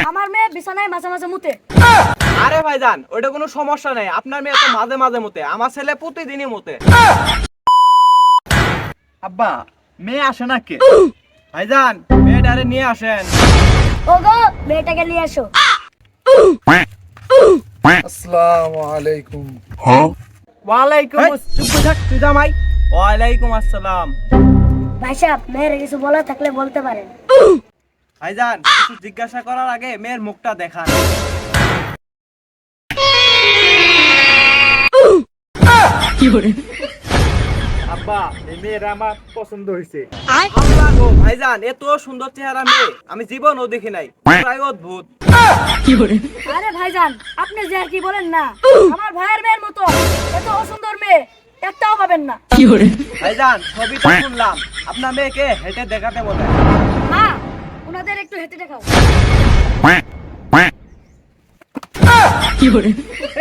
আমার মেয়ে বিছানায় মাঝে মাঝে মুতে। আরে ভাইজান ওটা কোনো সমস্যা নেই, আপনার মেয়ে তো মাঝে মাঝে মুতে, আমার ছেলে প্রতিদিনই মুতে। আব্বা মেয়ে আসে না কে? ভাইজান মেয়েটারে নিয়ে আসেন। ওগো মেয়েটাকে নিয়ে এসো। আসসালামু আলাইকুম। ওয়ালাইকুম চুপ থাক তুই জামাই। ওয়ালাইকুম আসসালাম। ভাই সাহেব মেয়ের কিছু বলার থাকলে বলতে পারেন। ভাইজান কিছু জিজ্ঞাসা করার আগে মেয়ের মুখটা দেখান। আব্বা এই মেয়ের আমার পছন্দ হয়েছে। আল্লাহ গো ভাইজান এত সুন্দর চেহারা মেয়ে আমি জীবনও দেখি নাই, প্রায় অদ্ভুত। আরে ভাইজান আপনি যে আর কি বলেন না, আমার ভাইয়ের মেয়ের মতো এত অসুন্দর মেয়ে একটাও পাবেন না। ভাইজান ছবি তো শুনলাম, আপনার মেয়েকে হেঁটে দেখাতে বলে। মা ওনাদের একটু হেঁটে দেখাও।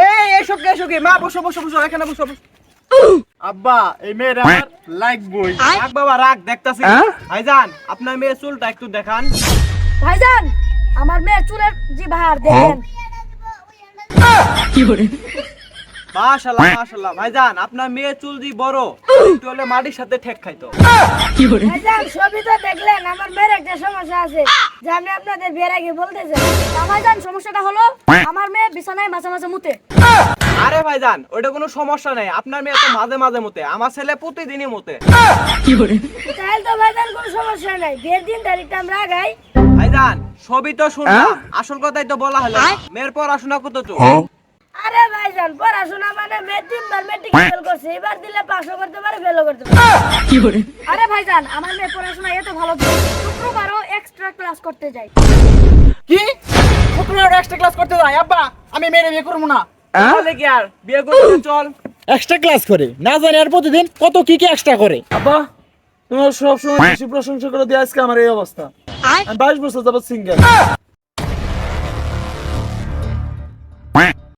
এই এসব কে এসব কি? মা বসো বসো বসো, এখানে বসো বসো। আব্বা এই মেয়ের আমার লাগবই। রাখ বাবা রাখ, দেখতাছি। ভাইজান আপনার মেয়ে চুলটা একটু দেখান। ভাইজান আমার মেয়ের চুলের যে ভার দেখেন। মাশাআল্লাহ মাশাআল্লাহ। ভাইজান আপনার মেয়ে চুল দি বড়, একটু হলে মাটির সাথে ঠেক খাইতো। ভাইজান সবই তো দেখলেন, আমার মেয়ের একটা সমস্যা আছে যে আমি আপনাদের বিয়ের আগে বলতে চাই। ভাইজান সমস্যাটা হলো আমার মেয়ে বিছানায় মাঝে মাঝে মুতে। আরে ভাইজান ওটা কোনো সমস্যা নেই, আপনার মেয়ে তো মাঝে মাঝে মুতে, আমার ছেলে প্রতিদিনই মুতে। তাহলে তো ভাইজান কোনো সমস্যা নাই, বিয়ের দিন তারিখটা আমরা আগাই। ভাইজান সবই তো শুনলাম, আসল কথাই তো বলা হলো না। মেয়ের পড়াশোনা কত তো? আরে ভাইজান পড়াশোনা মানে মেয়ে তিনবার মেট্রিক ফেল করছে, এবার দিলে পাসও করতে পারে ফেলও করতে পারে। আরে ভাইজান আমার মেয়ে পড়াশোনা এত ভালো তো শুক্রবারও এক্সট্রা ক্লাস করতে যায়। কি শুক্রবার এক্সট্রা ক্লাস করতে যাই? আব্বা আমি মেয়ের বিয়ে করবো না। তাহলে কি আর বিয়ে করতে চল। এক্সট্রা ক্লাস করে না জানি আর প্রতিদিন কত কি কি এক্সট্রা করে। আব্বা তোমার সবসময় বেশি প্রশংসা করে দিয়ে আজকে আমার এই অবস্থা। আমি 22 বছর যাবত সিঙ্গেল।